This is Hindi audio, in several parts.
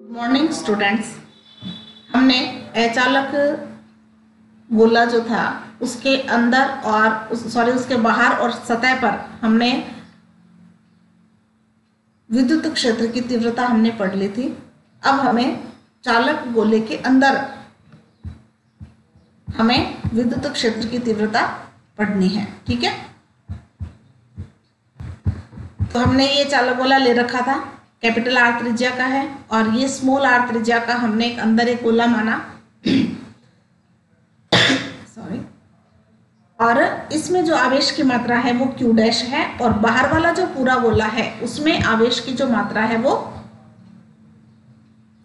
Morning students. हमने अचालक गोला जो था उसके अंदर और उसके बाहर और सतह पर हमने विद्युत क्षेत्र की तीव्रता हमने पढ़ ली थी। अब हमें चालक गोले के अंदर हमें विद्युत क्षेत्र की तीव्रता पढ़नी है। ठीक है, तो हमने ये चालक गोला ले रखा था, कैपिटल आर त्रिज्या का है और ये स्मॉल आर त्रिज्या का हमने अंदर एक गोला माना सॉरी। और इसमें जो आवेश की मात्रा है वो क्यू डैश है और बाहर वाला जो पूरा गोला है उसमें आवेश की जो मात्रा है वो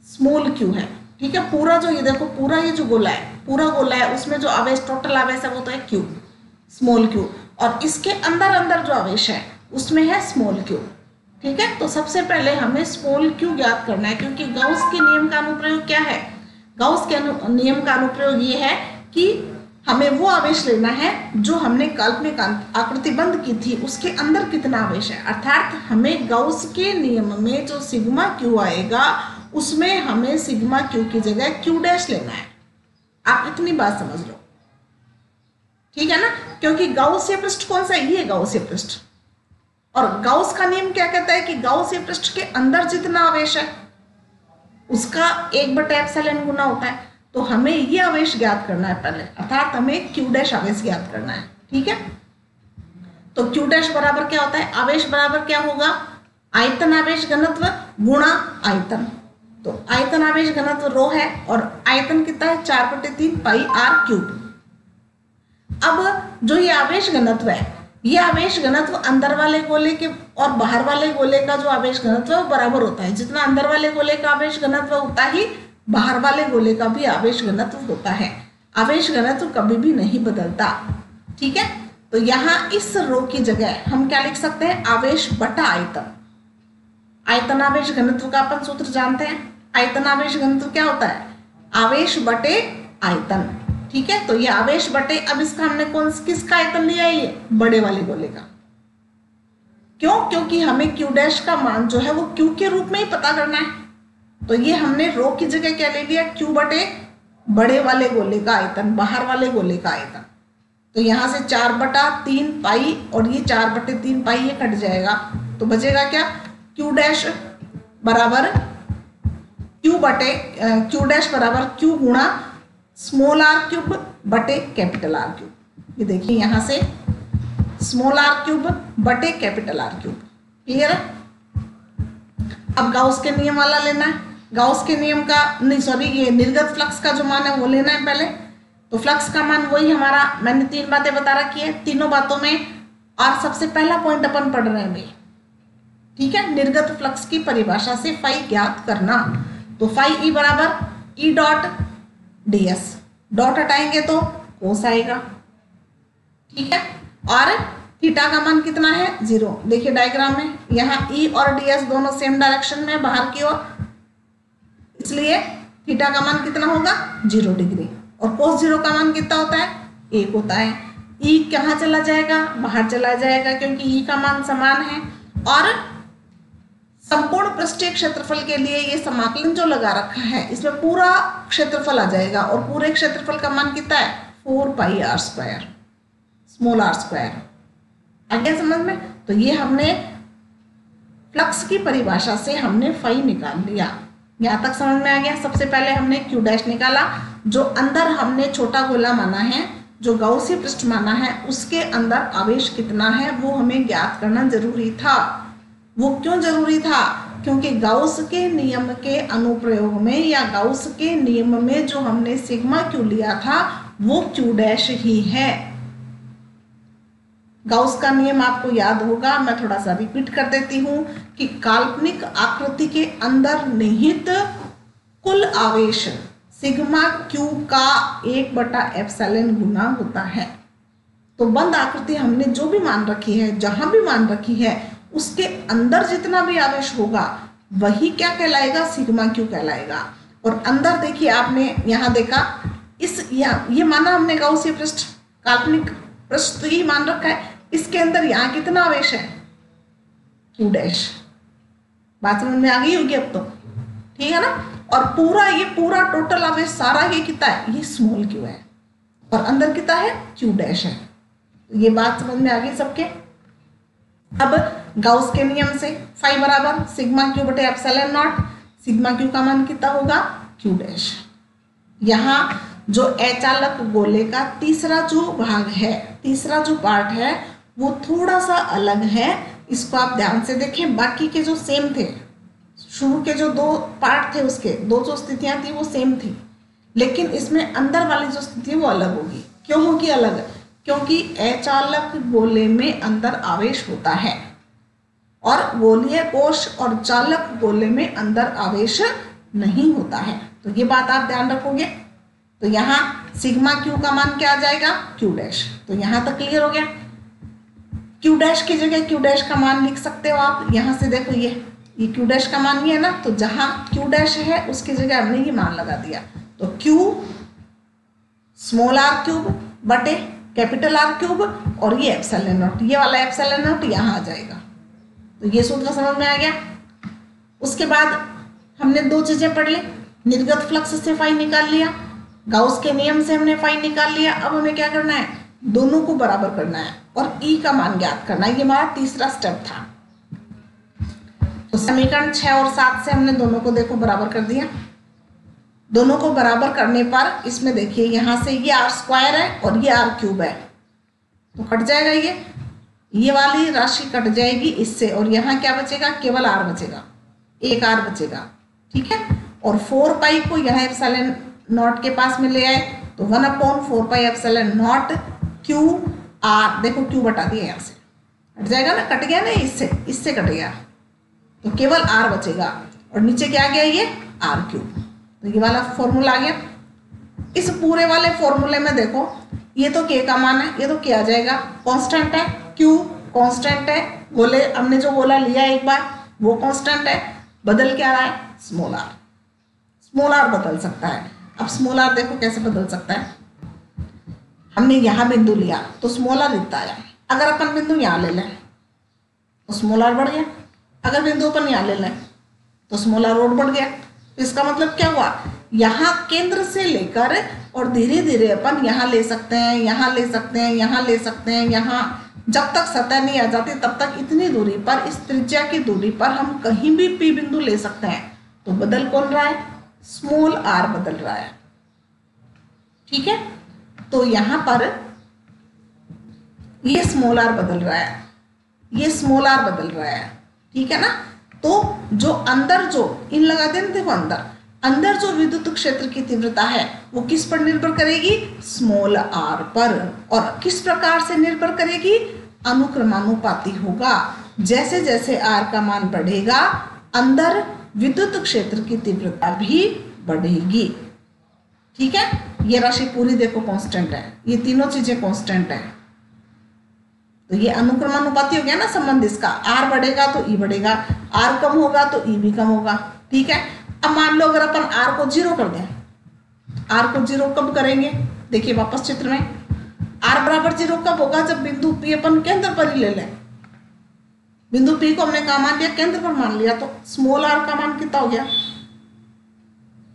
स्मॉल क्यू है। ठीक है, पूरा जो ये देखो पूरा ये जो गोला है, पूरा गोला है, उसमें जो आवेश टोटल आवेश है वो तो है क्यू, स्मॉल क्यू, और इसके अंदर अंदर जो आवेश है उसमें है स्मॉल क्यू। ठीक है, तो सबसे पहले हमें स्मॉल क्यू ज्ञात करना है, क्योंकि गाउस के नियम का अनुप्रयोग क्या है? गाउस के नियम का अनुप्रयोग ये है कि हमें वो आवेश लेना है जो हमने काल्पनिक आकृति बंद की थी उसके अंदर कितना आवेश है, अर्थात हमें गाउस के नियम में जो सिग्मा क्यू आएगा उसमें हमें सिग्मा क्यू की जगह क्यू डैश लेना है। आप इतनी बात समझ लो, ठीक है ना, क्योंकि गाउसीय पृष्ठ कौन सा है? ये गाउसीय पृष्ठ, और गाउस का नियम क्या कहता है कि गाउसीय पृष्ठ के अंदर जितना आवेश है उसका 1/ε गुना होता है। तो हमें ये आवेश ज्ञात करना है पहले, अर्थात हमें क्यू डैश आवेश ज्ञात करना है। ठीक है, तो क्यू डैश बराबर क्या होता है? आवेश बराबर क्या होगा? आयतन आवेश घनत्व गुणा आयतन। तो आयतन आवेश घनत्व रो है और आयतन कितना है? 4/3 पाई आर क्यूब। अब जो ये आवेश घनत्व है, ये आवेश घनत्व अंदर वाले गोले के और बाहर वाले गोले का जो आवेश घनत्व है वो बराबर होता है। जितना अंदर वाले गोले का आवेश घनत्व होता ही बाहर वाले गोले का भी आवेश घनत्व होता है। आवेश घनत्व कभी भी नहीं बदलता। ठीक है, तो यहाँ इस रो की जगह हम क्या लिख सकते हैं? आवेश बटा आयतन। आयतन आवेश घनत्व का अपन सूत्र जानते हैं। आयतन आवेश घनत्व क्या होता है? आवेश बटे आयतन। ठीक है, तो ये आवेश बटे, अब इसका हमने किसका आयतन लिया है? ये बड़े वाले गोले का। क्यों? क्योंकि हमें क्यू डैश का मान जो है वो क्यू के रूप में ही पता करना है। तो ये हमने रो की जगह क्या ले लिया? क्यू बटे बड़े वाले गोले का आयतन, बाहर वाले गोले का आयतन। तो यहां से 4/3 पाई और ये 4/3 पाई ये कट जाएगा, तो बचेगा क्या? क्यू डैश बराबर क्यू डैश बराबर क्यू गुणा स्मॉल आर क्यूब बटे कैपिटल आर क्यूब। ये देखिए यहां से स्मॉल आर क्यूब बटे कैपिटल आर क्यूब। क्लियर है? अब गाउस के नियम वाला लेना है। गाउस के नियम का नहीं, सॉरी, ये निर्गत फ्लक्स का जो मान है वो लेना है पहले। तो फ्लक्स का मान वही हमारा, मैंने 3 बातें बता रखी है, तीनों बातों में, और सबसे पहला पॉइंट अपन पढ़ रहे हैं भाई। ठीक है, निर्गत फ्लक्स की परिभाषा से फाई ज्ञात करना। तो फाई ई बराबर ई डॉट ds, डॉट हटाएंगे तो कोस आएगा। ठीक है, और थीटा का मान कितना है? 0। देखिए डायग्राम में यहाँ E और ds दोनों सेम डायरेक्शन में बाहर की ओर, इसलिए थीटा का मान कितना होगा? 0 डिग्री। और कोस 0 का मान कितना होता है? 1 होता है। E कहाँ चला जाएगा? बाहर चला जाएगा, क्योंकि E का मान समान है। और संपूर्ण पृष्ठीय क्षेत्रफल के लिए ये समाकलन जो लगा रखा है इसमें पूरा क्षेत्रफल आ जाएगा, और पूरे क्षेत्रफल का मान कितना है? 4 pi r square, small r square. आ गया समझ में? तो ये हमने फ्लक्स की परिभाषा से हमने फाई निकाल लिया। यहाँ तक समझ में आ गया? सबसे पहले हमने क्यू डैश निकाला, जो अंदर हमने छोटा गोला माना है, जो गाउसीय पृष्ठ माना है, उसके अंदर आवेश कितना है वो हमें ज्ञात करना जरूरी था। वो क्यों जरूरी था? क्योंकि गाउस के नियम के अनुप्रयोग में या गाउस के नियम में जो हमने सिग्मा क्यू लिया था वो क्यू डैश ही है। गाउस का नियम आपको याद होगा, मैं थोड़ा सा रिपीट कर देती हूं कि काल्पनिक आकृति के अंदर निहित कुल आवेश सिग्मा क्यू का 1/ε गुना होता है। तो बंद आकृति हमने जो भी मान रखी है, जहां भी मान रखी है, उसके अंदर जितना भी आवेश होगा वही क्या कहलाएगा? सिग्मा क्यू कहलाएगा। और अंदर देखिए, आपने यहाँ देखा, ये माना हमने गाउसीय पृष्ठ, काल्पनिक पृष्ठ ही मान रखा है, इसके अंदर यहाँ कितना आवेश है? Q dash. बात समझ में आ गई होगी अब तो। ठीक है ना। और पूरा ये पूरा टोटल आवेश सारा ये कितना है, ये स्मॉल क्यू है और अंदर कितना है, क्यू डैश है। ये बात समझ में आ गई सबके। अब गाउस के नियम से फाई बराबर सिग्मा क्यू बटे एप्सिलॉन नॉट, सिग्मा क्यू का मान कितना होगा, क्यू डैश। यहाँ जो अचालक गोले का तीसरा जो भाग है, तीसरा जो पार्ट है वो थोड़ा सा अलग है, इसको आप ध्यान से देखें। बाकी के जो सेम थे, शुरू के जो दो पार्ट थे उसके दो जो स्थितियां थी वो सेम थी, लेकिन इसमें अंदर वाली जो स्थिति वो अलग होगी। क्यों होगी अलग, क्योंकि अचालक गोले में अंदर आवेश होता है और गोलीय कोश और चालक गोले में अंदर आवेश नहीं होता है। तो ये बात आप ध्यान रखोगे। तो यहाँ सिग्मा क्यू का मान क्या आ जाएगा, क्यू डैश। तो यहाँ तक क्लियर हो गया। क्यू डैश की जगह क्यू डैश का मान लिख सकते हो आप। यहाँ से देखो ये क्यू डैश का मान ये है ना, तो जहाँ क्यू डैश है उसकी जगह हमने ये मान लगा दिया। तो क्यू स्मॉल आर क्यूब बटे कैपिटल आर क्यूब और ये एप्सिलॉन नॉट, ये वाला एप्सिलॉन नॉट यहाँ आ जाएगा। तो ये सूत्र समझ में आ गया। उसके बाद हमने दो चीजें पढ़ ली, निर्गत फ्लक्स से फाई निकाल लिया, गाउस के नियम से हमने फाई निकाल लिया। अब हमें क्या करना है, दोनों को बराबर करना है और ई का मान ज्ञात करना है। ये हमारा तीसरा स्टेप था। तो समीकरण 6 और 7 से हमने दोनों को देखो बराबर कर दिया। दोनों को बराबर करने पर इसमें देखिए यहाँ से ये आर स्क्वायर है और ये आर क्यूब है, तो कट जाएगा, ये वाली राशि कट जाएगी इससे और यहाँ क्या बचेगा, केवल आर बचेगा, एक आर बचेगा। ठीक है। और 4 पाई को यहाँ एप्सिलॉन नॉट के पास में ले आए तो 1/4 pi epsilon not Q R, देखो क्यू बटा दिया, यहाँ से हट जाएगा ना, कट गया ना, इससे कट गया, तो केवल आर बचेगा और नीचे क्या आ गया, ये आर क्यूब। तो ये वाला फॉर्मूला आ गया। इस पूरे वाले फॉर्मूले में देखो ये तो के का मान है, ये तो क्या आ जाएगा, कांस्टेंट है, क्यू कांस्टेंट है, गोले हमने जो गोला लिया एक बार वो कांस्टेंट है, बदल क्या रहा है, स्मॉल आर। स्मॉल आर बदल सकता है। अब स्मॉल आर देखो कैसे बदल सकता है, हमने यहाँ बिंदु लिया तो स्मॉल आर इतना आया, अगर अपन बिंदु यहाँ ले लें तो स्मॉल आर बढ़ गया, अगर बिंदु अपन यहाँ ले लें तो स्मॉल आर और बढ़ गया। तो इसका मतलब क्या हुआ, यहाँ केंद्र से लेकर और धीरे धीरे अपन यहाँ ले सकते हैं, यहाँ ले सकते हैं, यहाँ ले सकते हैं, यहाँ जब तक सतह नहीं आ जाती तब तक इतनी दूरी पर, इस त्रिज्या की दूरी पर हम कहीं भी पी बिंदु ले सकते हैं। तो बदल कौन रहा है, स्मॉल आर बदल रहा है। ठीक है। तो यहाँ पर ये स्मॉल आर बदल रहा है, ये स्मॉल आर बदल रहा है। ठीक है ना। तो जो अंदर जो इन लगा देना, देखो अंदर जो विद्युत क्षेत्र की तीव्रता है वो किस पर निर्भर करेगी, स्मॉल आर पर। और किस प्रकार से निर्भर करेगी, अनुक्रमानुपाती होगा। जैसे जैसे आर का मान बढ़ेगा अंदर विद्युत क्षेत्र की तीव्रता भी बढ़ेगी। ठीक है। ये राशि पूरी देखो कांस्टेंट है, ये तीनों चीजें कांस्टेंट है, तो ये अनुक्रमानुपाती हो गया ना संबंध इसका। आर बढ़ेगा तो ई बढ़ेगा, आर कम होगा तो ई भी कम होगा। ठीक है। अब मान लो अगर अपन आर को 0 कर दें, आर को 0 कब करेंगे, देखिए वापस चित्र में, आर बराबर 0 कब होगा, जब बिंदु पी अपन केंद्र पर ही ले लें। बिंदु पी को हमने कहा मान लिया, केंद्र पर मान लिया, तो स्मॉल आर का मान कितना हो गया,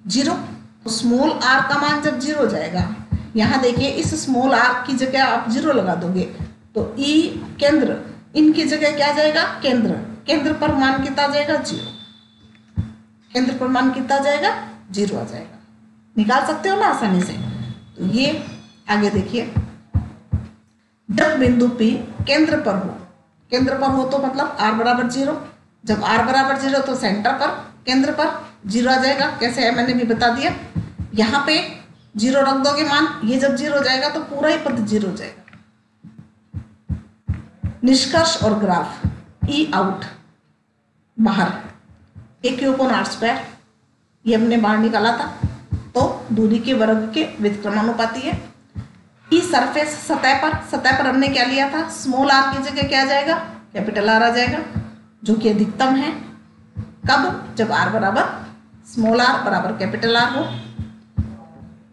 0। तो स्मॉल आर का मान जब 0 हो जाएगा, यहाँ देखिए इस स्मॉल आर की जगह आप 0 लगा दोगे तो ई केंद्र, इनकी जगह क्या जाएगा, केंद्र, केंद्र पर मान कितना आ जाएगा, 0। केंद्र पर मान कितना आ जाएगा, 0 आ जाएगा। निकाल सकते हो ना आसानी से। तो ये आगे देखिए, जब बिंदु P केंद्र पर हो, केंद्र पर हो तो मतलब r बराबर 0, जब r बराबर 0 तो सेंटर पर, केंद्र पर 0 आ जाएगा। कैसे है मैंने भी बता दिया, यहाँ पे 0 रख दोगे मान, ये जब 0 हो जाएगा तो पूरा ही पद 0 हो जाएगा। निष्कर्ष और ग्राफ, ई आउट बाहर, AQ/r², ये हमने बाहर निकाला था, तो दूरी के वर्ग के व्युत्क्रमानुपाती है। ई सरफेस, सतह पर हमने क्या लिया था, स्मॉल आर की जगह क्या आ जाएगा, कैपिटल आर आ जाएगा, जो कि अधिकतम है। कब, जब आर बराबर स्मॉल आर बराबर कैपिटल आर हो।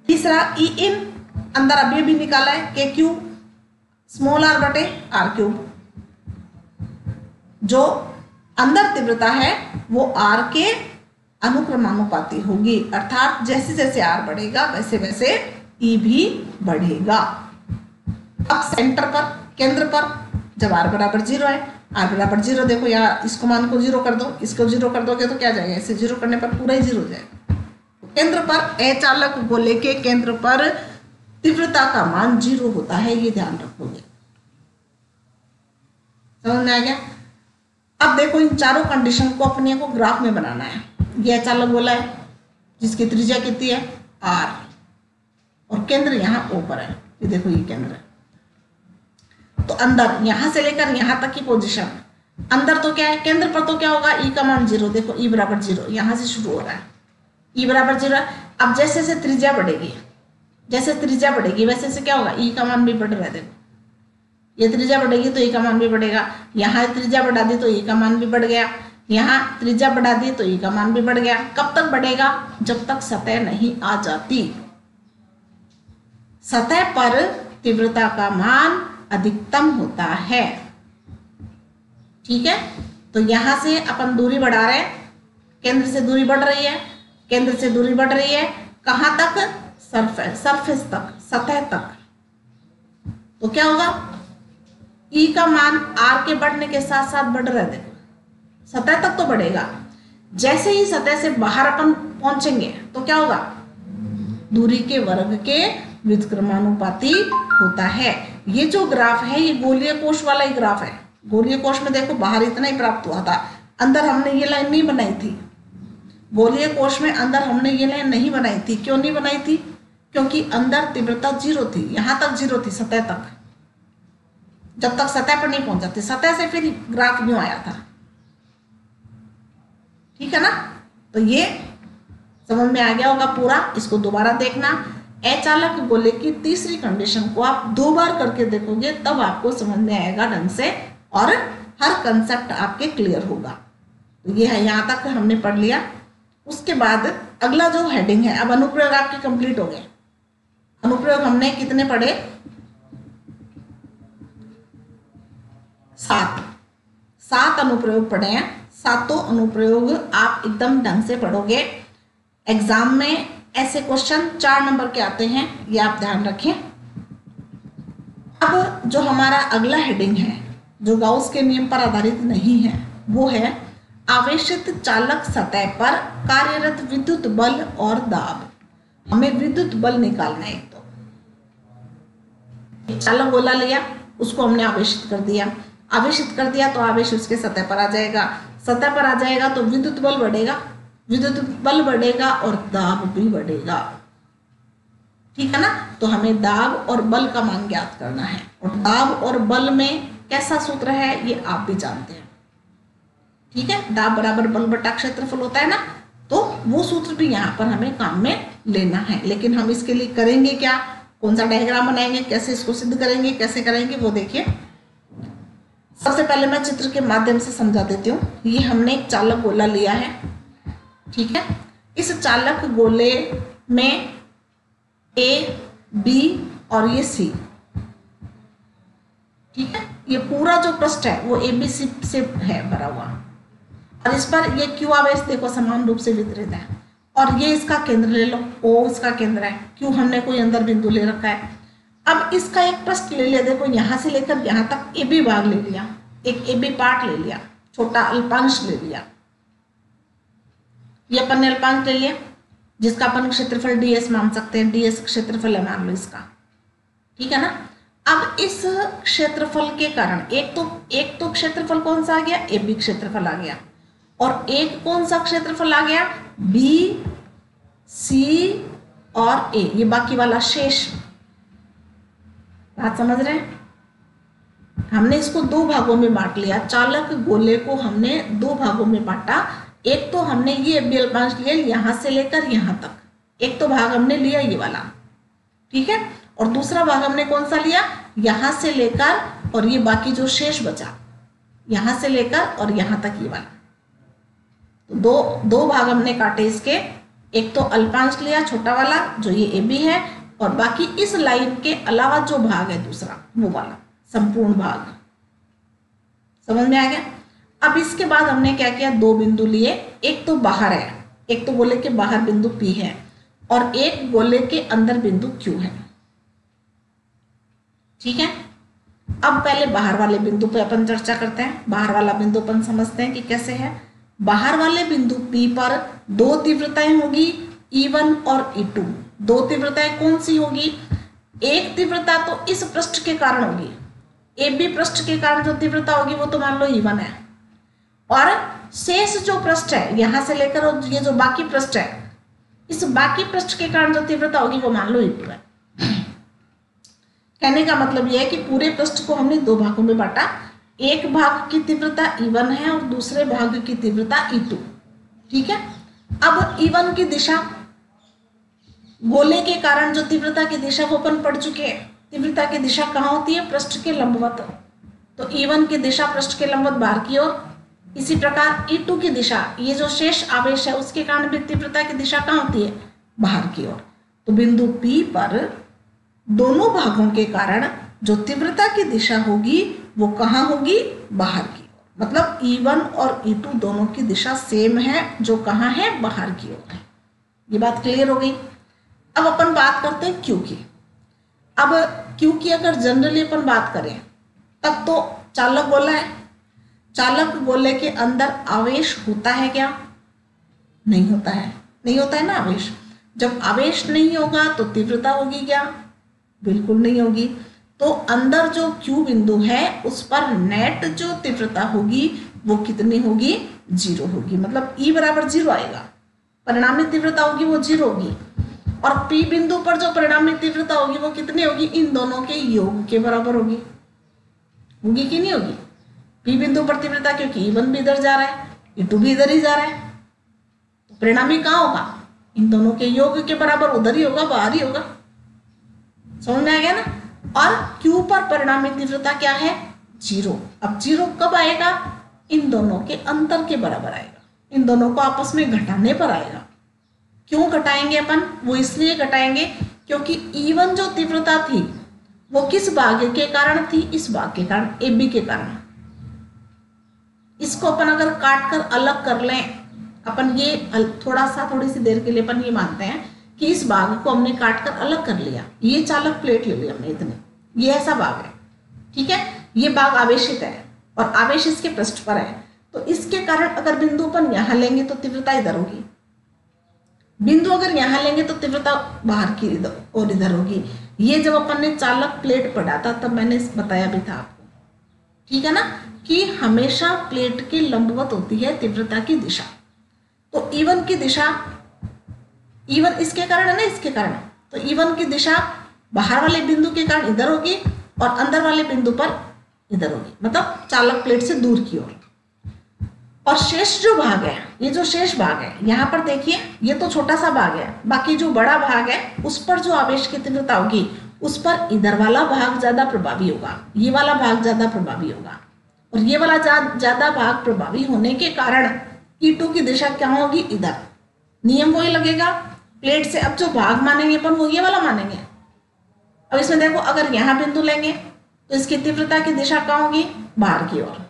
तीसरा ई इन, अंदर अभी भी निकाला है, KQ स्मॉल आर बटे आर क्यूब, जो अंदर तीव्रता है वो आर के अनुक्रमानुपाती होगी, अर्थात जैसे जैसे आर बढ़ेगा वैसे वैसे ई भी बढ़ेगा। अब सेंटर पर, केंद्र पर, जब आर बराबर 0 है, आर बराबर 0, देखो यहाँ इसको मान को 0 कर दो, इसको 0 कर दोगे तो क्या जाएगा, इसे 0 करने पर पूरा ही 0 हो जाएगा। केंद्र पर अचालक गोले के केंद्र पर तीव्रता का मान 0 होता है, ये ध्यान रखोगे। समझ में आ गया। अब देखो इन चारों कंडीशन को अपने को ग्राफ में बनाना है। ये अचालक गोला है जिसकी त्रिज्या कितनी है r, और केंद्र यहाँ O पर है, ये देखो ये केंद्र है। तो अंदर यहां से लेकर यहां तक की पोजीशन, अंदर तो क्या है, केंद्र पर तो क्या होगा, ई का मान 0, देखो ई बराबर 0, यहां से शुरू हो रहा है, ई बराबर 0। अब जैसे जैसे त्रिज्या बढ़ेगी, जैसे त्रिज्या बढ़ेगी वैसे से क्या होगा, ई का मान भी बढ़ रहा है। देखो ये त्रिज्या बढ़ेगी तो ई का मान भी बढ़ेगा, यहाँ त्रिज्या बढ़ा दी तो ई का मान भी बढ़ गया, यहाँ त्रिज्या बढ़ा दी तो ई का मान भी बढ़ गया। कब तक बढ़ेगा, जब तक सतह नहीं आ जाती। सतह पर तीव्रता का मान अधिकतम होता है, ठीक है। तो यहां से अपन दूरी बढ़ा रहे हैं, केंद्र से दूरी बढ़ रही है, केंद्र से दूरी बढ़ रही है, कहां तक, सरफेस तक, सतह तक। तो क्या होगा, ई का मान आर के बढ़ने के साथ साथ बढ़ रहा है, देखो सतह तक तो बढ़ेगा। जैसे ही सतह से बाहर अपन पहुंचेंगे तो क्या होगा, दूरी के वर्ग के व्युत्क्रमानुपाती होता है। ये जो ग्राफ है ये गोलीय कोश वाला ही ग्राफ है। गोलीय कोश में देखो बाहर इतना ही प्राप्त हुआ था, अंदर हमने ये लाइन नहीं बनाई थी। गोलीय कोश में अंदर हमने ये लाइन नहीं बनाई थी। क्यों नहीं बनाई थी, क्योंकि अंदर तीव्रता 0 थी, यहां तक 0 थी, सतह तक, जब तक सतह पर नहीं पहुंच जाती। सतह से फिर ग्राफ यूं आया था, ठीक है ना। तो ये समझ में आ गया होगा पूरा। इसको दोबारा देखना, अचालक गोले की तीसरी कंडीशन को आप 2 बार करके देखोगे तब आपको समझ में आएगा ढंग से, और हर कंसेप्ट आपके क्लियर होगा। तो ये है, यहाँ तक हमने पढ़ लिया। उसके बाद अगला जो हेडिंग है, अब अनुप्रयोग आपके कंप्लीट हो गए। अनुप्रयोग हमने कितने पढ़े, 7 अनुप्रयोग पढ़े हैं। 7 अनुप्रयोग आप एकदम ढंग से पढ़ोगे। एग्जाम में ऐसे क्वेश्चन 4 नंबर के आते हैं, ये आप ध्यान रखें। अब जो हमारा अगला हेडिंग है, जो गाउस के नियम पर आधारित नहीं है, वो है आवेशित चालक सतह पर कार्यरत विद्युत बल और दाब। हमें विद्युत बल निकालना है। एक तो चालक गोला लिया, उसको हमने आवेशित कर दिया, आवेशित कर दिया तो आवेश उसके सतह पर आ जाएगा, सतह पर आ जाएगा तो विद्युत बल बढ़ेगा, विद्युत बल बढ़ेगा और दाब भी बढ़ेगा, ठीक है ना। तो हमें दाब और बल का मान ज्ञात करना है, और दाब और बल में कैसा सूत्र है ये आप भी जानते हैं, ठीक है। दाब बराबर बल बटा क्षेत्रफल होता है ना, तो वो सूत्र भी यहाँ पर हमें काम में लेना है। लेकिन हम इसके लिए करेंगे क्या, कौन सा डायग्राम बनाएंगे, कैसे इसको सिद्ध करेंगे, कैसे करेंगे वो देखिए। सबसे पहले मैं चित्र के माध्यम से समझा देती हूँ। ये हमने एक चालक गोला लिया है, ठीक है। इस चालक गोले में A, B और ये C, ठीक है। ये पूरा जो पृष्ठ है वो ABC से है भरा हुआ, और इस पर ये Q आवेश देखो समान रूप से वितरित है, और ये इसका केंद्र ले लो, O इसका केंद्र है, Q हमने कोई अंदर बिंदु ले रखा है। अब इसका एक पृष्ठ ले लिया, देखो यहाँ से लेकर यहाँ तक AB भाग ले लिया, एक AB पार्ट ले लिया, छोटा अल्पांश ले लिया, ये अपन ने अल्पांश ले लिया, जिसका अपन क्षेत्रफल ds मान सकते हैं, ds क्षेत्रफल है मान लो इसका, ठीक है ना। अब इस क्षेत्रफल के कारण एक तो क्षेत्रफल कौन सा आ गया, AB क्षेत्रफल आ गया, और एक कौन सा क्षेत्रफल आ गया, B, C और A, ये बाकी वाला शेष। बात समझ रहे हैं। हमने इसको 2 भागों में बांट लिया, चालक गोले को हमने 2 भागों में बांटा। एक तो हमने ये AB अल्पांश लिया यहां से लेकर यहां तक, एक तो भाग हमने लिया ये वाला, ठीक है, और दूसरा भाग हमने कौन सा लिया, यहां से लेकर और ये बाकी जो शेष बचा, यहां से लेकर और यहां तक ये वाला। तो दो भाग हमने काटे इसके, एक तो अल्पांश लिया छोटा वाला जो ये AB है, और बाकी इस लाइन के अलावा जो भाग है दूसरा वो वाला संपूर्ण भाग। समझ में आ गया। अब इसके बाद हमने क्या किया, 2 बिंदु लिए, एक तो बाहर है, एक तो गोले के बाहर बिंदु P है और एक गोले के अंदर बिंदु Q है। ठीक है, अब पहले बाहर वाले बिंदु पे अपन चर्चा करते हैं। बाहर वाला बिंदु अपन समझते हैं कि कैसे है। बाहर वाले बिंदु P पर दो तीव्रताएं होगी, E1 और E2। दो तीव्रताएं कौन सी होगी? एक तीव्रता तो इस पृष्ठ के कारण होगी, AB पृष्ठ के कारण जो तीव्रता होगी वो तो मान लो E1 है, और शेष जो पृष्ठ है यहां से लेकर ये जो बाकी पृष्ठ है, इस बाकी पृष्ठ के कारण जो तीव्रता होगी वो मान लो E2 है। कहने का मतलब यह है कि पूरे पृष्ठ को हमने दो भागों में बांटा। एक भाग की तीव्रता E1 है और दूसरे भाग की तीव्रता E2। ठीक है, अब E1 की दिशा, गोले के कारण जो तीव्रता की दिशा वो अपन पढ़ चुके हैं। तीव्रता की दिशा कहाँ होती है? पृष्ठ के लंबवत। तो E1 की दिशा पृष्ठ के लंबवत बाहर की ओर। इसी प्रकार E2 की दिशा, ये जो शेष आवेश है उसके कारण भी तीव्रता की दिशा कहाँ होती है? बाहर की ओर। तो बिंदु P पर दोनों भागों के कारण जो तीव्रता की दिशा होगी वो कहाँ होगी? बाहर की ओर। मतलब E1 और E2 दोनों की दिशा सेम है, जो कहाँ है? बाहर की ओर है। ये बात क्लियर हो गई। अब अपन बात करते हैं Q की। अब Q की अगर जनरली अपन बात करें तब तो चालक गोला है। चालक गोले के अंदर आवेश होता है क्या? नहीं होता है। नहीं होता है ना आवेश। जब आवेश नहीं होगा तो तीव्रता होगी क्या? बिल्कुल नहीं होगी। तो अंदर जो Q बिंदु है उस पर नेट जो तीव्रता होगी वो कितनी होगी? 0 होगी। मतलब E बराबर 0 आएगा। परिणामी तीव्रता होगी वो 0 होगी, और P बिंदु पर जो परिणामी तीव्रता होगी वो कितनी होगी? इन दोनों के योग के बराबर होगी। होगी कि नहीं होगी? P बिंदु पर तीव्रता, क्योंकि E1 भी इधर जा रहा है, E2 भी इधर ही जा रहा है, तो परिणामी कहाँ होगा? इन दोनों के योग के बराबर, उधर ही होगा, बाहर ही होगा। समझ में आ गया ना? और Q पर परिणामी तीव्रता क्या है? 0। अब 0 कब आएगा? इन दोनों के अंतर के बराबर आएगा, इन दोनों को आपस में घटाने पर आएगा। क्यों घटाएंगे अपन? वो इसलिए घटाएंगे क्योंकि E1 जो तीव्रता थी वो किस भाग के कारण थी? इस भाग के कारण, AB के कारण। इसको अपन अगर काट कर अलग कर लें, अपन ये थोड़ी सी देर के लिए अपन ये मानते हैं कि इस भाग को हमने काट कर अलग कर लिया, ये चालक प्लेट ले लिया हमने इतने, ये ऐसा भाग है। ठीक है, ये भाग आवेशित है और आवेश इसके पृष्ठ पर है, तो इसके कारण अगर बिंदु अपन यहां लेंगे तो तीव्रता इधर होगी, बिंदु अगर यहां लेंगे तो तीव्रता बाहर की और इधर होगी। ये जब अपन ने चालक प्लेट पढ़ा था तब मैंने बताया भी था आपको, ठीक है ना, कि हमेशा प्लेट के लंबवत होती है तीव्रता की दिशा। तो E1 की दिशा, E1 इसके कारण है ना, इसके कारण, तो E1 की दिशा बाहर वाले बिंदु के कारण इधर होगी और अंदर वाले बिंदु पर इधर होगी, मतलब चालक प्लेट से दूर की ओर। और शेष जो भाग है, ये जो शेष भाग है, यहाँ पर देखिए ये तो छोटा सा भाग है, बाकी जो बड़ा भाग है उस पर जो आवेश की तीव्रता होगी उस पर इधर वाला भाग ज्यादा प्रभावी होगा, ये वाला भाग ज्यादा प्रभावी होगा, और ये वाला ज्यादा भाग प्रभावी होने के कारण E2 की दिशा क्या होगी? इधर। नियम वही लगेगा प्लेट से। अब जो भाग मानेंगे अपन वो ये वाला मानेंगे। अब इसमें देखो, अगर यहाँ बिंदु लेंगे तो इसकी तीव्रता की दिशा कहाँ होगी? बाहर की ओर।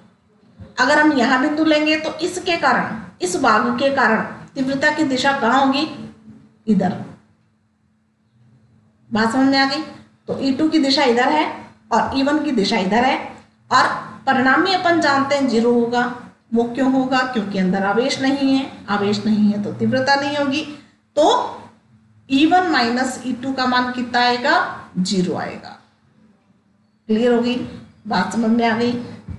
अगर हम यहाँ बिंदु लेंगे तो इसके कारण, इस भाग के कारण तीव्रता की दिशा कहाँ होगी? इधर। बात समझ में आ गई? तो E2 की दिशा इधर है और E1 की दिशा इधर है, और परिणामी अपन जानते हैं 0 होगा। वो क्यों होगा? क्योंकि अंदर आवेश नहीं है, आवेश नहीं है तो तीव्रता नहीं होगी। तो E1 माइनस E2 का मान कितना आएगा? 0 आएगा। क्लियर हो गई? बात समझ में आ गई?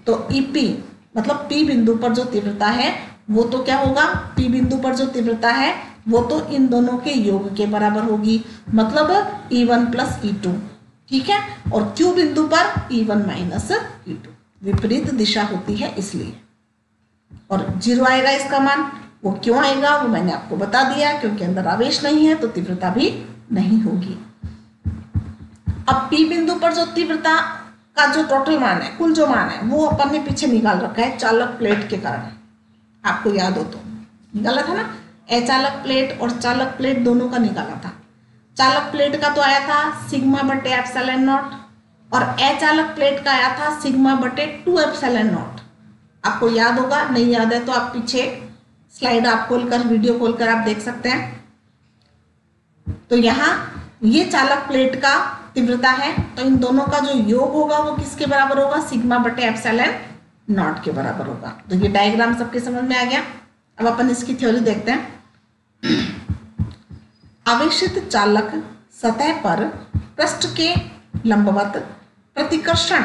तो EP मतलब P बिंदु पर जो तीव्रता है वो तो क्या होगा? P बिंदु पर जो तीव्रता है वो तो इन दोनों के योग के बराबर होगी, मतलब E1 प्लस E2। ठीक है, और Q बिंदु पर E1 माइनस E2, विपरीत दिशा होती है इसलिए, और 0 आएगा इसका मान। वो क्यों आएगा वो मैंने आपको बता दिया, क्योंकि अंदर आवेश नहीं है तो तीव्रता भी नहीं होगी। अब P बिंदु पर जो तीव्रता का जो टोटल मान है, कुल जो मान है, वो अपन ने पीछे निकाल रखा है चालक प्लेट के कारण। आपको याद हो तो निकाला था ना, अचालक प्लेट और चालक प्लेट दोनों का निकाला था। चालक प्लेट का तो आया था सिग्मा बटे एप्सिलॉन नॉट, और अचालक प्लेट का आया था सिग्मा बटे 2 एप्सिलॉन नॉट। आपको याद होगा, नहीं याद है तो आप पीछे स्लाइड आप खोलकर, वीडियो खोलकर आप देख सकते हैं। तो यहाँ ये चालक प्लेट का तीव्रता है, तो इन दोनों का जो योग होगा वो किसके बराबर होगा, सिग्मा बटे एप्सिलॉन नॉट के बराबर होगा। तो ये डायग्राम सबके समझ में आ गया। अब अपन इसकी थ्योरी देखते हैं। आवेशित चालक सतह पर पृष्ठ के लंबवत प्रतिकर्षण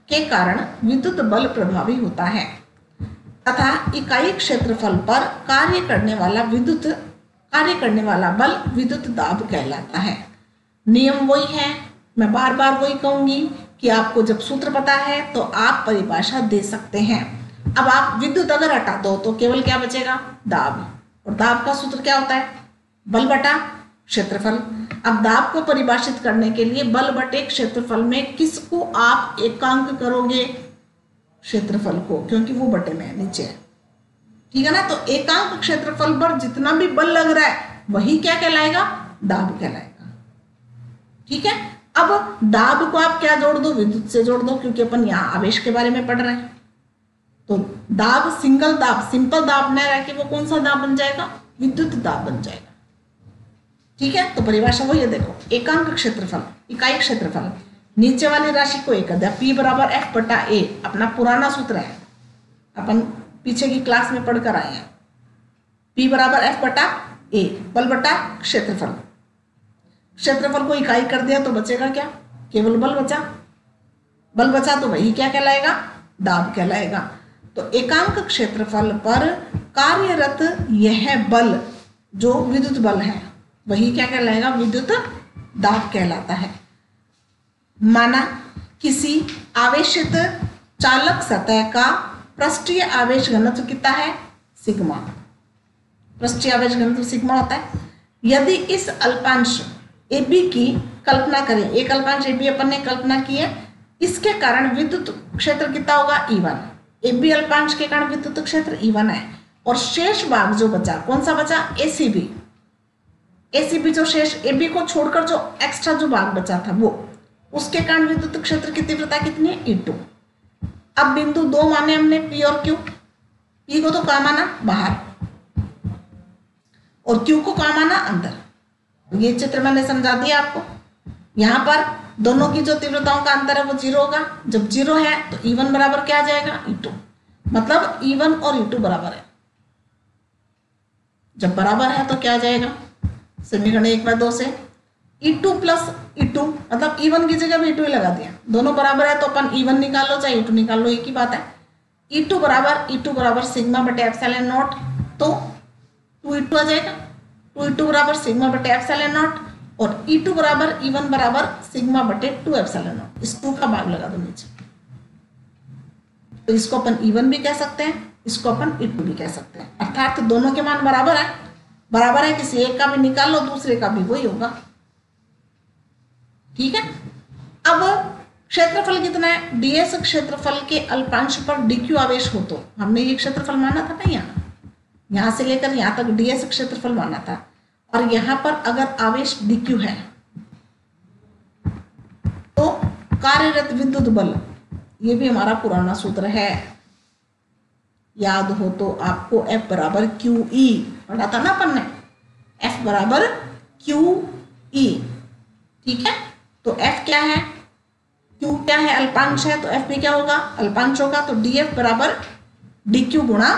के कारण विद्युत बल प्रभावी होता है तथा इकाई क्षेत्रफल पर कार्य करने वाला बल विद्युत दाब कहलाता है। नियम वही है, मैं बार बार वही कहूंगी कि आपको जब सूत्र पता है तो आप परिभाषा दे सकते हैं। अब आप विद्युत अगर हटा दो तो केवल क्या बचेगा, दाब, और दाब का सूत्र क्या होता है, बल बटा क्षेत्रफल। अब दाब को परिभाषित करने के लिए बल बटे क्षेत्रफल में किसको आप एकांक करोगे, क्षेत्रफल को, क्योंकि वो बटे में नीचे है, ठीक है ना। तो एकांक क्षेत्रफल पर जितना भी बल लग रहा है वही क्या कहलाएगा, दाब कहलाएगा, ठीक है। अब दाब को आप क्या जोड़ दो, विद्युत से जोड़ दो, क्योंकि अपन यहाँ आवेश के बारे में पढ़ रहे हैं। तो दाब, सिंगल दाब, सिंपल दाब न रह के वो कौन सा दाब बन जाएगा, विद्युत दाब बन जाएगा, ठीक है। तो परिभाषा वही है, देखो, एकांक क्षेत्रफल, इकाई क्षेत्रफल, नीचे वाली राशि को एक अध्याय P बराबर F बटा A, अपना पुराना सूत्र है, अपन पीछे की क्लास में पढ़कर आए हैं। P बराबर F बटा A, बल बटा क्षेत्रफल, क्षेत्रफल को इकाई कर दिया तो बचेगा क्या, केवल बल बचा, बल बचा तो वही क्या कहलाएगा, दाब कहलाएगा। तो एकांक क्षेत्रफल पर कार्यरत यह बल जो विद्युत बल है वही क्या कहलाएगा, विद्युत दाब कहलाता है। माना किसी आवेशित चालक सतह का पृष्ठीय आवेश घनत्व कितना है, सिग्मा, पृष्ठीय आवेश घनत्व सिग्मा होता है। यदि इस अल्पांश AB की कल्पना करें, एक अल्पांश AB अपन ने कल्पना की है, इसके कारण विद्युत क्षेत्र कितना होगा, E1, AB अल्पांश के कारण विद्युत क्षेत्र E1 है, और शेष भाग जो बचा, कौन सा बचा, ACB जो शेष, AB को छोड़कर जो एक्स्ट्रा जो भाग बचा था वो, उसके कारण विद्युत क्षेत्र की तीव्रता कितनी है, E2। अब बिंदु 2 माने हमने P और Q, P को तो कहाँ माना, बाहर, और Q को कहाँ माना, अंदर। ये चित्र मैंने समझा दिया आपको। यहाँ पर दोनों की जो तीव्रताओं का अंतर है वो 0 होगा। जब 0 है तो E1 बराबर क्या आ जाएगा, E2, मतलब E1 और E2 बराबर है। जब बराबर है तो क्या आ जाएगा, समीकरण 1/2 से E2 प्लस E2, मतलब E1 की जगह भी E2 ही लगा दिया, दोनों बराबर है तो अपन E1 निकाल लो चाहे E2 निकाल लो, एक ही बात है। E2 बराबर सिग्मा बटे एप्सिलॉन नॉट, तो 2E2 आ जाएगा, 2E2 बराबर सिग्मा बटे एप्सिलॉन नॉट, और E2 बराबर E1 बराबर सिग्मा बटे 2 एप्सिलॉन नॉट। इस 2 का भाग लगा दो नीचे, तो इसको अपन E1 भी कह सकते हैं, इसको अपन E2 भी कह सकते हैं, अर्थात दोनों के मान बराबर है। बराबर है, किसी एक का भी निकाल लो, दूसरे का भी वही होगा, ठीक है। अब क्षेत्रफल कितना है, ds क्षेत्रफल के अल्पांश पर dq आवेश हो, तो हमने ये क्षेत्रफल माना था ना, यहाँ से लेकर यहाँ तक ds क्षेत्रफल माना था, और यहाँ पर अगर आवेश dq है तो कार्यरत विद्युत बल, ये भी हमारा पुराना सूत्र है, याद हो तो आपको F बराबर QE पढ़ा था ना अपन ने, F बराबर QE, ठीक है। तो F क्या है, Q क्या है, अल्पांश है, तो F भी क्या होगा, अल्पांश होगा, तो DF बराबर DQ गुणा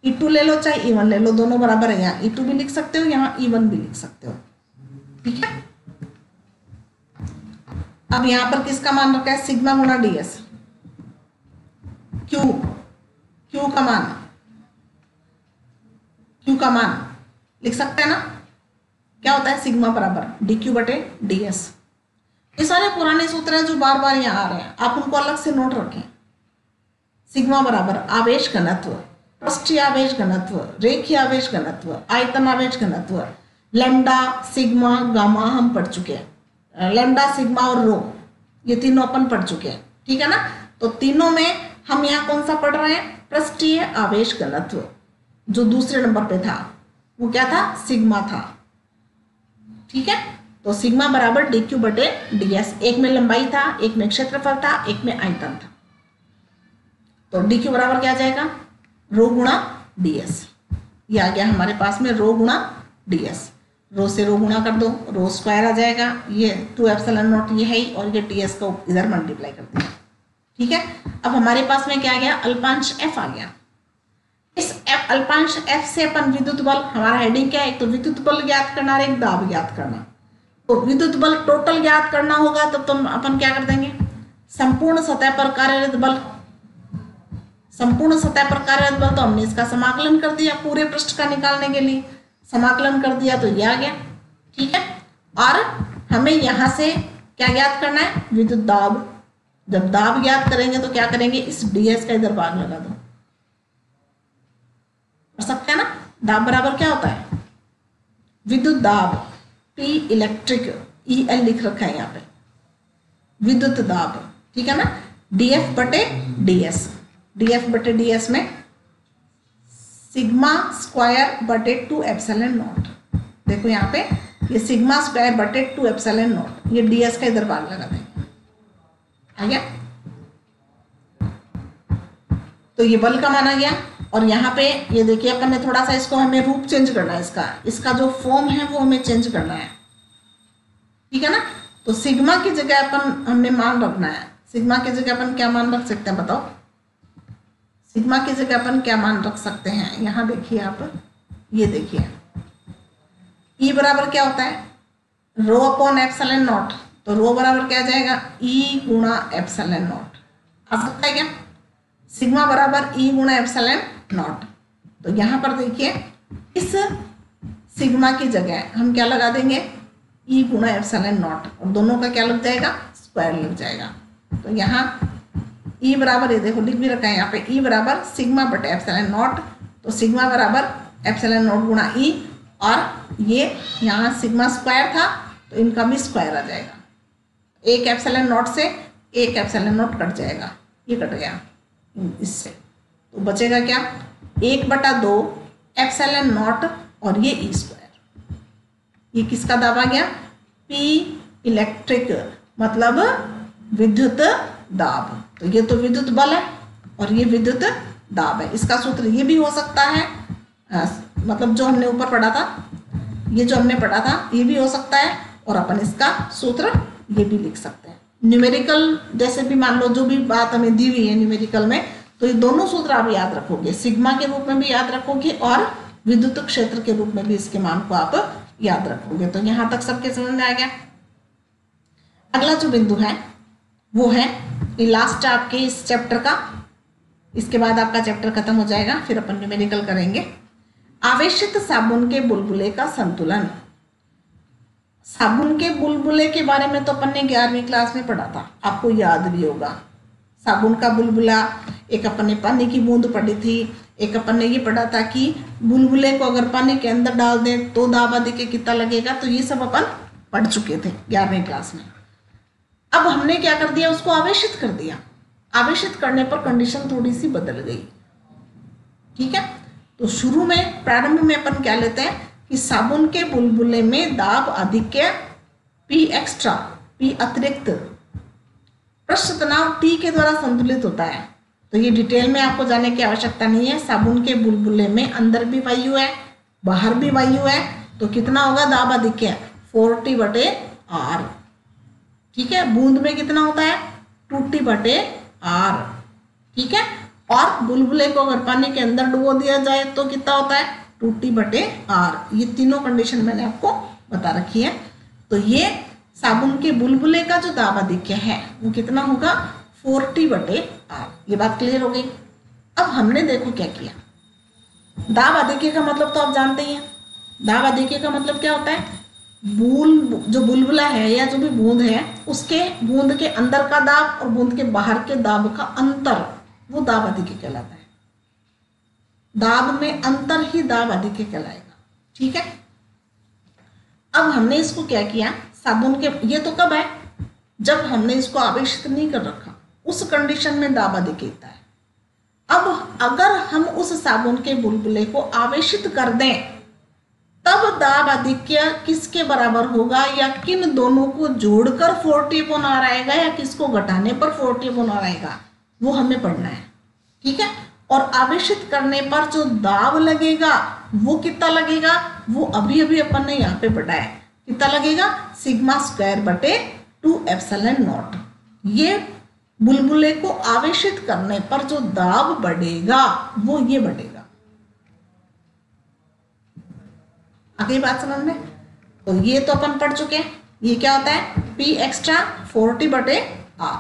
E2 ले लो चाहे E1 ले लो, दोनों बराबर है, यहाँ E2 भी लिख सकते हो, यहाँ E1 भी लिख सकते हो, ठीक है। अब यहाँ पर किसका मान रखा है, सिग्मा गुणा ds, Q का मान लिख सकते हैं ना, क्या होता है, सिग्मा बराबर dq बटे ds। ये सारे पुराने सूत्र हैं जो बार बार यहाँ आ रहे हैं, आप उनको अलग से नोट रखें। सिग्मा बराबर आवेश घनत्व, पृष्ठीय आवेश घनत्व, रेखीय आवेश घनत्व, आयतन आवेश घनत्व, लैम्डा, सिग्मा, गामा हम पढ़ चुके हैं, लैम्डा, सिग्मा और रो, ये तीनों अपन पढ़ चुके हैं, ठीक है ना। तो तीनों में हम यहाँ कौन सा पढ़ रहे हैं, पृष्ठीय आवेश घनत्व, जो दूसरे नंबर पे था वो क्या था, सिग्मा था, ठीक है। तो सिग्मा बराबर dq बटे ds, एक में लंबाई था, एक में क्षेत्रफल था, एक में आयतन था, तो dq बराबर क्या आ जाएगा, रो गुणा ds, ये आ गया हमारे पास में रो गुणा ds। रो से रो गुणा कर दो, रो स्क्वायर आ जाएगा, ये 2 एप्सिलॉन नॉट ये है ही, और ये ds को इधर मल्टीप्लाई कर दिया। ठीक है, अब हमारे पास में क्या आ गया, अल्पांश f आ गया। इस अल्पांश f से अपन विद्युत बल, हमारा हेडिंग क्या है, एक तो विद्युत बल ज्ञात करना और एक दाब ज्ञात करना। तो विद्युत बल टोटल ज्ञात करना होगा तब तो अपन क्या कर देंगे, संपूर्ण सतह पर कार्यरत बल। संपूर्ण सतह पर कार्यरत बल तो हमने इसका समाकलन कर दिया, पूरे पृष्ठ का निकालने के लिए समाकलन कर दिया, तो ये आ गया। ठीक है, और हमें यहां से क्या ज्ञात करना है, विद्युत दाब। जब दाब ज्ञात करेंगे तो क्या करेंगे, इस ds का इधर भाग लगा दो, कर सकते हैं ना। दाब बराबर क्या होता है, विद्युत दाब P इलेक्ट्रिक, EL लिख रखा है यहाँ पे, विद्युत दाब। ठीक है ना, df बटे ds, df बटे ds में सिग्मा स्क्वायर बटे 2 एप्सिलॉन नॉट। देखो यहाँ पे ये सिग्मा स्क्वायर बटे 2 एप्सिलॉन नॉट, ये ds का इधर भाग लगा देंगे, आ गया। तो ये बल का माना गया। और यहाँ पे ये देखिए अपन ने थोड़ा सा इसको हमें रूप चेंज करना है, इसका जो फॉर्म है वो हमें चेंज करना है। ठीक है ना, तो सिग्मा की जगह अपन हमने मान रखना है। सिग्मा की जगह अपन क्या मान रख सकते हैं बताओ, सिग्मा की जगह अपन क्या मान रख सकते हैं, यहाँ देखिए आप, ये देखिए E बराबर क्या होता है, रो अपॉन एप्सिलॉन नॉट। तो रो बराबर क्या आ जाएगा, E गुणा एप्सिलॉन नॉट। आ सकता है क्या, सिग्मा बराबर E गुणा एप्सिलॉन नॉट। तो यहाँ पर देखिए इस सिग्मा की जगह हम क्या लगा देंगे, E गुणा एप्सिलॉन नॉट, और दोनों का क्या लग जाएगा, स्क्वायर लग जाएगा। तो यहाँ E बराबर, ये देखो लिख भी रखा है यहाँ पे, E बराबर सिग्मा बटे एप्सिलॉन नॉट। तो सिग्मा बराबर एप्सिलॉन नॉट गुणा E, और ये यहाँ सिग्मा स्क्वायर था तो इनका भी स्क्वायर आ जाएगा। एक एप्सिलॉन नॉट से एक एप्सिलॉन नॉट कट जाएगा, ये कट गया इससे, तो बचेगा क्या, 1/2 एप्सिलॉन नॉट और ये E स्क्वायर। ये किसका दाब आ गया, P इलेक्ट्रिक, मतलब विद्युत दाब। तो ये तो विद्युत बल है और ये विद्युत दाब है। इसका सूत्र ये भी हो सकता है, मतलब जो हमने ऊपर पढ़ा था, ये जो हमने पढ़ा था ये भी हो सकता है, और अपन इसका सूत्र ये भी लिख सकते हैं। न्यूमेरिकल जैसे भी मान लो जो भी बात हमें दी हुई है न्यूमेरिकल में, तो ये दोनों सूत्र आप याद रखोगे, सिग्मा के रूप में भी याद रखोगे और विद्युत क्षेत्र के रूप में भी इसके मान को आप याद रखोगे। तो यहाँ तक सबके समझ में आ गया। अगला जो बिंदु है वो है लास्ट आपके इस चैप्टर का, इसके बाद आपका चैप्टर खत्म हो जाएगा, फिर अपन न्यूमेरिकल करेंगे। आवेशित साबुन के बुलबुले का संतुलन। साबुन के बुलबुले के बारे में तो अपन ने 11वीं क्लास में पढ़ा था, आपको याद भी होगा। साबुन का बुलबुला, एक अपन ने पानी की बूंद पढ़ी थी, एक अपन ने ये पढ़ा था कि बुलबुले को अगर पानी के अंदर डाल दें तो दाब अधिक के कितना लगेगा। तो ये सब अपन पढ़ चुके थे 11वीं क्लास में। अब हमने क्या कर दिया, उसको आवेशित कर दिया। आवेशित करने पर कंडीशन थोड़ी सी बदल गई। ठीक है, तो शुरू में प्रारंभ में अपन क्या लेते हैं कि साबुन के बुलबुले में दाब अधिक्य P एक्स्ट्रा, P अतिरिक्त पृष्ठ तनाव T के द्वारा संतुलित होता है। तो ये डिटेल में आपको जाने की आवश्यकता नहीं है। साबुन के बुलबुले में अंदर भी वायु है बाहर भी वायु है, तो कितना होगा दाब अधिक्य 40/R। ठीक है, बूंद में कितना होता है 2T/R। ठीक है, और बुलबुले को अगर पानी के अंदर डुबो दिया जाए तो कितना होता है 2T/R। ये तीनों कंडीशन मैंने आपको बता रखी है। तो ये साबुन के बुलबुले का जो दाब अधिक्य है वो कितना होगा 40/R। ये बात क्लियर हो गई। अब हमने देखो क्या किया, दाब अधिक्य का मतलब तो आप जानते ही हैं। दाब अधिक्य का मतलब क्या होता है, जो बुलबुला है या जो भी बूंद है उसके बूंद के अंदर का दाब और बूंद के बाहर के दाब का अंतर, वो दाब अधिक्य कहलाता है। दाब में अंतर ही दाब अधिक्य कहलाएगा। ठीक है, अब हमने इसको क्या किया, साबुन के, ये तो कब है जब हमने इसको आवेशित नहीं कर रखा, उस कंडीशन में दाब अधिक्य है। अब अगर हम उस साबुन के बुलबुले को आवेशित कर दें तब दाब अधिक्य किसके बराबर होगा, या किन दोनों को जोड़कर 40/R आएगा या किसको घटाने पर 40/R आएगा, वो हमें पढ़ना है। ठीक है, और आवेशित करने पर जो दाब लगेगा वो कितना लगेगा, वो अभी अभी अपन ने यहाँ पे पढ़ा है, कितना लगेगा, सिग्मा स्क्वायर बटे 2 एप्सिलॉन नॉट। ये बुलबुले को आवेशित करने पर जो दाब बढ़ेगा वो ये बढ़ेगा। आगे बात समझ में? तो ये तो अपन पढ़ चुके हैं, ये क्या होता है, P एक्स्ट्रा 40 बटे R।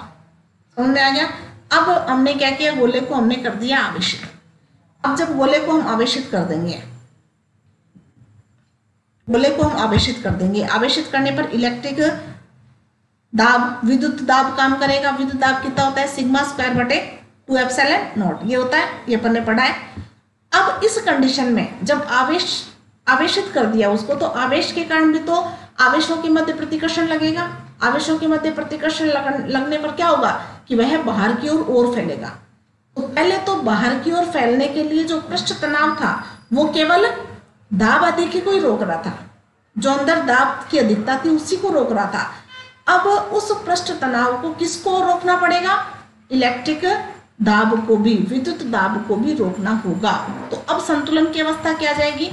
समझ में आ गया? अब हमने क्या किया, गोले को हमने कर दिया आवेशित। अब जब गोले को हम आवेशित कर देंगे, गोले को हम आवेशित कर देंगे, आवेशित करने पर इलेक्ट्रिक दाब, विद्युत दाब काम करेगा। विद्युत दाब कितना होता है, सिग्मा स्क्वायर बटे 2 एप्सिलॉन नॉट, ये होता है, ये अपन ने पढ़ा है। अब इस कंडीशन में जब आवेशित कर दिया उसको, तो आवेश के कारण भी तो आवेशों के मध्य प्रतिकर्षण लगेगा। आवेशों के मध्य प्रतिकर्षण लगने पर क्या होगा कि वह बाहर की ओर फैलेगा। तो पहले तो बाहर की ओर फैलने के लिए जो पृष्ठ तनाव था वो केवल दाब अधिक को ही रोक रहा था, जो अंदर दाब की अधिकता थी उसी को रोक रहा था। अब उस पृष्ठ तनाव को किसको रोकना पड़ेगा, इलेक्ट्रिक दाब को भी, विद्युत दाब को भी रोकना होगा। तो अब संतुलन की अवस्था क्या जाएगी,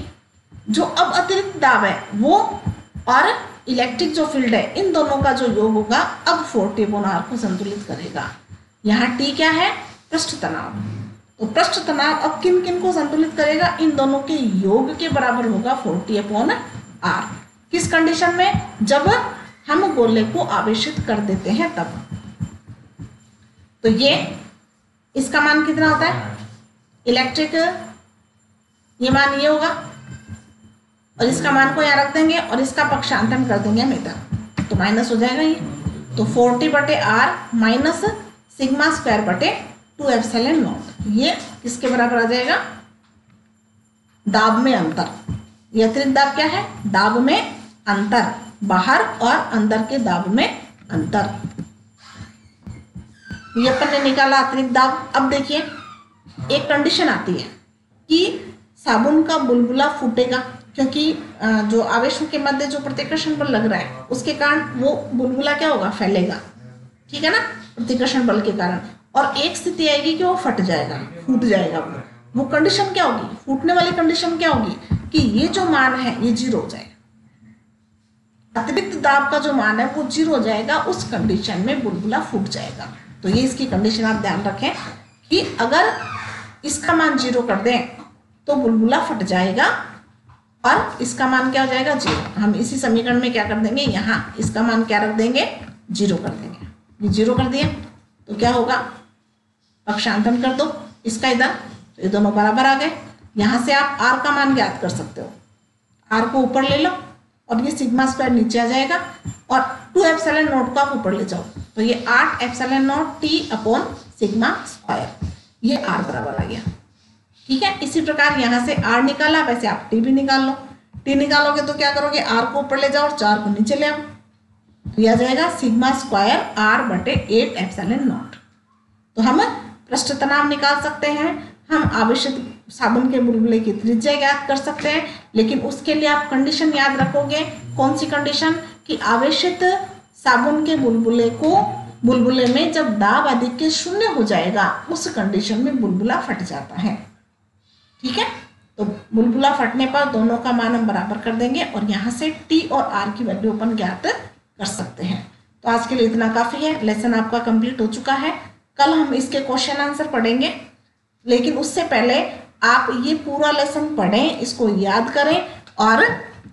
जो अब अतिरिक्त दाब है वो और इलेक्ट्रिक जो फील्ड है, इन दोनों का जो योग होगा अब 40/R को संतुलित करेगा। यहाँ T क्या है, पृष्ठ तनाव। तो पृष्ठ तनाव अब किन किन को संतुलित करेगा, इन दोनों के योग के बराबर होगा 40/R। किस कंडीशन में, जब हम गोले को आवेशित कर देते हैं तब। तो ये इसका मान कितना होता है, इलेक्ट्रिक, ये मान ये होगा, और इसका मान को यहाँ रख देंगे और इसका पक्षांतरण कर देंगे हम इधर, तो माइनस हो जाएगा ये। तो 40/R माइनस सिग्मा स्क्वायर बटे 2 एप्सिलॉन नॉट, ये किसके बराबर आ जाएगा, दाब में अंतर। ये अतिरिक्त दाब क्या है, दाब में अंतर, बाहर और अंदर के दाब में अंतर। ये अपन ने निकाला अतिरिक्त दाब। अब देखिए एक कंडीशन आती है कि साबुन का बुलबुला फूटेगा, क्योंकि जो आवेशों के मध्य जो प्रतिकर्षण बल लग रहा है उसके कारण वो बुलबुला क्या होगा, फैलेगा, ठीक है ना, प्रतिकर्षण बल के कारण। और एक स्थिति आएगी कि वो फट जाएगा, फूट जाएगा। वो कंडीशन क्या होगी, फूटने वाली कंडीशन क्या होगी कि ये जो मान है ये 0 हो जाएगा। अतिरिक्त दाब का जो मान है वो 0 हो जाएगा, उस कंडीशन में बुलबुला फूट जाएगा। तो ये इसकी कंडीशन आप ध्यान रखें कि अगर इसका मान 0 कर दें तो बुलबुला फट जाएगा और इसका मान क्या हो जाएगा, 0। हम इसी समीकरण में क्या कर देंगे, यहाँ इसका मान क्या रख देंगे, 0 कर देंगे। ये 0 कर दिया तो क्या होगा, पक्षांतरण कर दो इसका इधर, तो ये दोनों बराबर आ गए। यहाँ से आप R का मान ज्ञात कर सकते हो, R को ऊपर ले लो और ये सिग्मा स्क्वायर नीचे आ जाएगा और 2 एप्सिलॉन नॉट को आप ऊपर ले जाओ, तो ये 8 एप्सिलॉन नॉट T/सिग्मा स्क्वायर, ये R बराबर आ गया, ठीक है। इसी प्रकार यहाँ से R निकाला, वैसे आप T भी निकाल लो। T निकालोगे तो क्या करोगे, R को ऊपर ले जाओ और 4 को नीचे ले आओ, तो यह आ जाएगा सिग्मा स्क्वायर R बटे 8 एप्सिलॉन नॉट। तो हम पृष्ठ तनाव निकाल सकते हैं, हम आवेशित साबुन के बुलबुले की त्रिज्या ज्ञात कर सकते हैं, लेकिन उसके लिए आप कंडीशन याद रखोगे। कौन सी कंडीशन, कि आवेशित साबुन के बुलबुले में जब दाब अधिक के 0 हो जाएगा, उस कंडीशन में बुलबुला फट जाता है, ठीक है। तो बुलबुला फटने पर दोनों का मान हम बराबर कर देंगे और यहाँ से T और R की वैल्यू अपन ज्ञात कर सकते हैं। तो आज के लिए इतना काफ़ी है, लेसन आपका कंप्लीट हो चुका है। कल हम इसके क्वेश्चन आंसर पढ़ेंगे, लेकिन उससे पहले आप ये पूरा लेसन पढ़ें, इसको याद करें और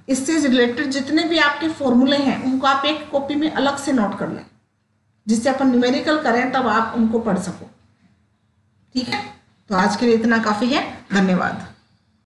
इससे रिलेटेड जितने भी आपके फॉर्मूले हैं उनको आप एक कॉपी में अलग से नोट कर लें, जिससे अपन न्यूमेरिकल करें तब आप उनको पढ़ सको, ठीक है। तो आज के लिए इतना काफ़ी है, धन्यवाद।